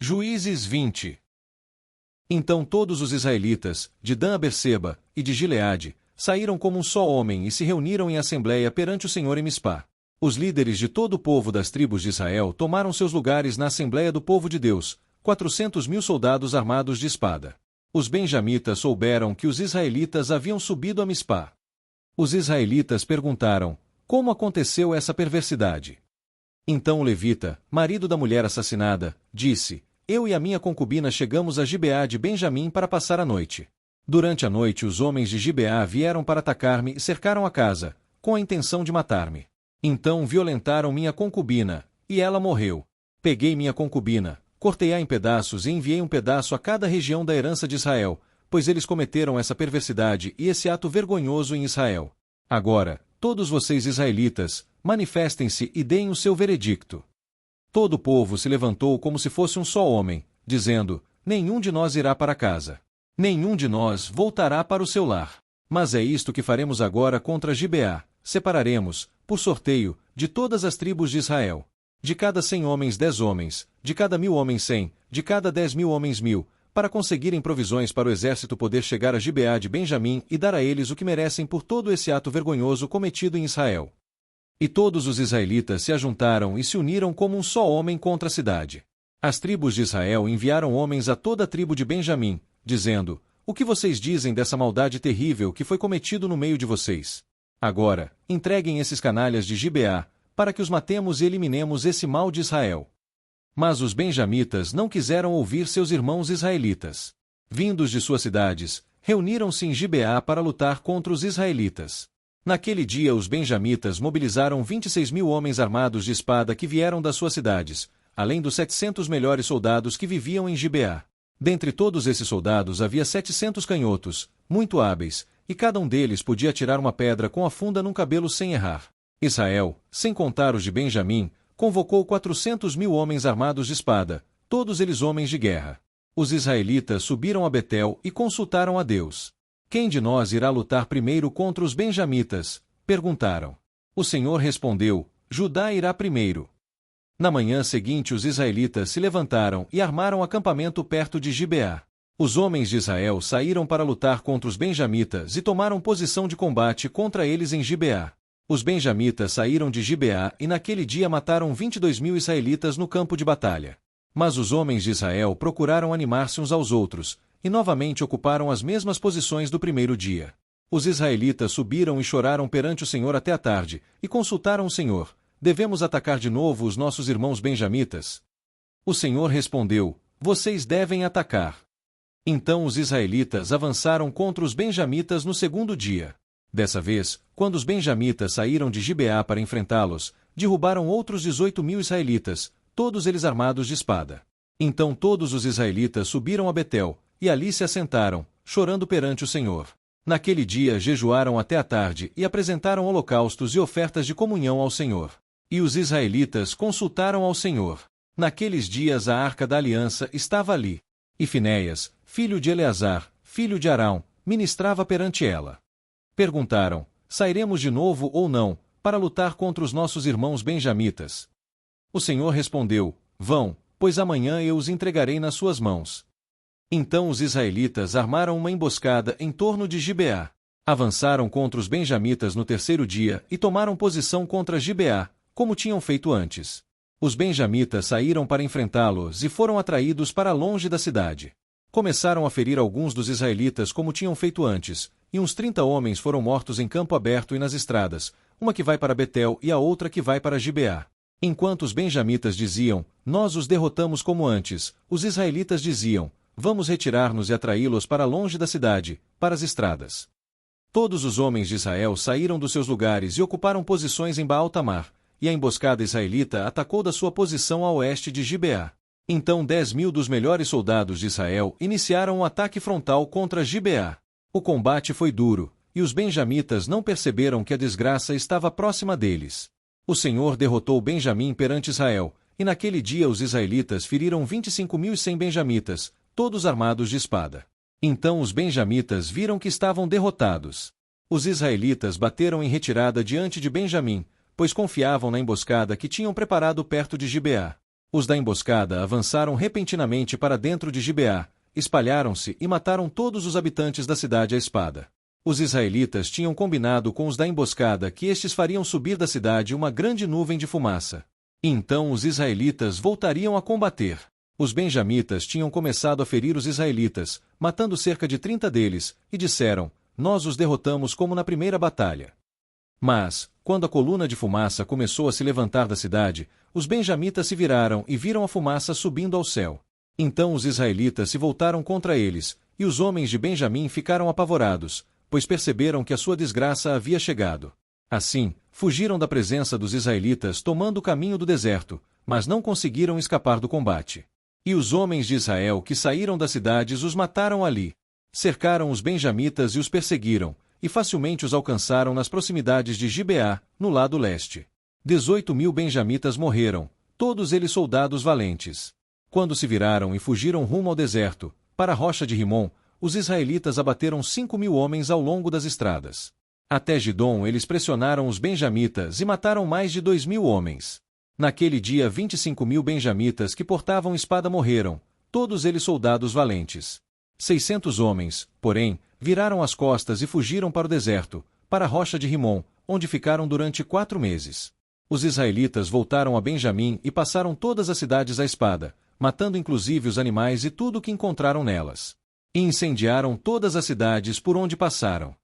Juízes 20. Então todos os israelitas, de Dan a Berseba, e de Gileade, saíram como um só homem e se reuniram em assembleia perante o Senhor em Mispá. Os líderes de todo o povo das tribos de Israel tomaram seus lugares na assembleia do povo de Deus, 400.000 soldados armados de espada. Os benjamitas souberam que os israelitas haviam subido a Mispá. Os israelitas perguntaram: como aconteceu essa perversidade? Então o levita, marido da mulher assassinada, disse: eu e a minha concubina chegamos a Gibeá de Benjamim para passar a noite. Durante a noite os homens de Gibeá vieram para atacar-me e cercaram a casa, com a intenção de matar-me. Então violentaram minha concubina, e ela morreu. Peguei minha concubina, cortei-a em pedaços e enviei um pedaço a cada região da herança de Israel, pois eles cometeram essa perversidade e esse ato vergonhoso em Israel. Agora, todos vocês israelitas, manifestem-se e deem o seu veredicto. Todo o povo se levantou como se fosse um só homem, dizendo: nenhum de nós irá para casa. Nenhum de nós voltará para o seu lar. Mas é isto que faremos agora contra Gibeá: separaremos, por sorteio, de todas as tribos de Israel. De cada 100 homens 10 homens, de cada 1.000 homens 100, de cada 10.000 homens 1.000, para conseguirem provisões para o exército poder chegar a Gibeá de Benjamim e dar a eles o que merecem por todo esse ato vergonhoso cometido em Israel. E todos os israelitas se ajuntaram e se uniram como um só homem contra a cidade. As tribos de Israel enviaram homens a toda a tribo de Benjamim, dizendo: o que vocês dizem dessa maldade terrível que foi cometido no meio de vocês? Agora, entreguem esses canalhas de Gibeá, para que os matemos e eliminemos esse mal de Israel. Mas os benjamitas não quiseram ouvir seus irmãos israelitas. Vindos de suas cidades, reuniram-se em Gibeá para lutar contra os israelitas. Naquele dia os benjamitas mobilizaram 26.000 homens armados de espada que vieram das suas cidades, além dos 700 melhores soldados que viviam em Gibeá. Dentre todos esses soldados havia 700 canhotos, muito hábeis, e cada um deles podia atirar uma pedra com a funda num cabelo sem errar. Israel, sem contar os de Benjamim, convocou 400.000 homens armados de espada, todos eles homens de guerra. Os israelitas subiram a Betel e consultaram a Deus. Quem de nós irá lutar primeiro contra os benjamitas? Perguntaram. O Senhor respondeu: Judá irá primeiro. Na manhã seguinte os israelitas se levantaram e armaram acampamento perto de Gibeá. Os homens de Israel saíram para lutar contra os benjamitas e tomaram posição de combate contra eles em Gibeá. Os benjamitas saíram de Gibeá e naquele dia mataram 22.000 israelitas no campo de batalha. Mas os homens de Israel procuraram animar-se uns aos outros, e novamente ocuparam as mesmas posições do primeiro dia. Os israelitas subiram e choraram perante o Senhor até a tarde, e consultaram o Senhor: devemos atacar de novo os nossos irmãos benjamitas? O Senhor respondeu: vocês devem atacar. Então os israelitas avançaram contra os benjamitas no segundo dia. Dessa vez, quando os benjamitas saíram de Gibeá para enfrentá-los, derrubaram outros 18.000 israelitas, todos eles armados de espada. Então todos os israelitas subiram a Betel, e ali se assentaram, chorando perante o Senhor. Naquele dia jejuaram até a tarde e apresentaram holocaustos e ofertas de comunhão ao Senhor. E os israelitas consultaram ao Senhor. Naqueles dias a arca da aliança estava ali. E Finéias, filho de Eleazar, filho de Arão, ministrava perante ela. Perguntaram: sairemos de novo ou não, para lutar contra os nossos irmãos benjamitas? O Senhor respondeu: vão, pois amanhã eu os entregarei nas suas mãos. Então os israelitas armaram uma emboscada em torno de Gibeá. Avançaram contra os benjamitas no terceiro dia e tomaram posição contra Gibeá, como tinham feito antes. Os benjamitas saíram para enfrentá-los e foram atraídos para longe da cidade. Começaram a ferir alguns dos israelitas como tinham feito antes, e uns 30 homens foram mortos em campo aberto e nas estradas, uma que vai para Betel e a outra que vai para Gibeá. Enquanto os benjamitas diziam: nós os derrotamos como antes, os israelitas diziam: vamos retirar-nos e atraí-los para longe da cidade, para as estradas. Todos os homens de Israel saíram dos seus lugares e ocuparam posições em Baal-Tamar, e a emboscada israelita atacou da sua posição a oeste de Gibeá. Então 10.000 dos melhores soldados de Israel iniciaram um ataque frontal contra Gibeá. O combate foi duro, e os benjamitas não perceberam que a desgraça estava próxima deles. O Senhor derrotou Benjamim perante Israel, e naquele dia os israelitas feriram 25.100 benjamitas, todos armados de espada. Então os benjamitas viram que estavam derrotados. Os israelitas bateram em retirada diante de Benjamim, pois confiavam na emboscada que tinham preparado perto de Gibeá. Os da emboscada avançaram repentinamente para dentro de Gibeá, espalharam-se e mataram todos os habitantes da cidade à espada. Os israelitas tinham combinado com os da emboscada que estes fariam subir da cidade uma grande nuvem de fumaça. E então os israelitas voltariam a combater. Os benjamitas tinham começado a ferir os israelitas, matando cerca de 30 deles, e disseram: nós os derrotamos como na primeira batalha. Mas, quando a coluna de fumaça começou a se levantar da cidade, os benjamitas se viraram e viram a fumaça subindo ao céu. Então os israelitas se voltaram contra eles, e os homens de Benjamim ficaram apavorados, pois perceberam que a sua desgraça havia chegado. Assim, fugiram da presença dos israelitas tomando o caminho do deserto, mas não conseguiram escapar do combate. E os homens de Israel que saíram das cidades os mataram ali. Cercaram os benjamitas e os perseguiram, e facilmente os alcançaram nas proximidades de Gibeá, no lado leste. 18.000 benjamitas morreram, todos eles soldados valentes. Quando se viraram e fugiram rumo ao deserto, para a rocha de Rimom, os israelitas abateram 5.000 homens ao longo das estradas. Até Gidom eles pressionaram os benjamitas e mataram mais de 2.000 homens. Naquele dia 25.000 benjamitas que portavam espada morreram, todos eles soldados valentes. 600 homens, porém, viraram as costas e fugiram para o deserto, para a rocha de Rimom, onde ficaram durante 4 meses. Os israelitas voltaram a Benjamim e passaram todas as cidades à espada, matando inclusive os animais e tudo o que encontraram nelas. E incendiaram todas as cidades por onde passaram.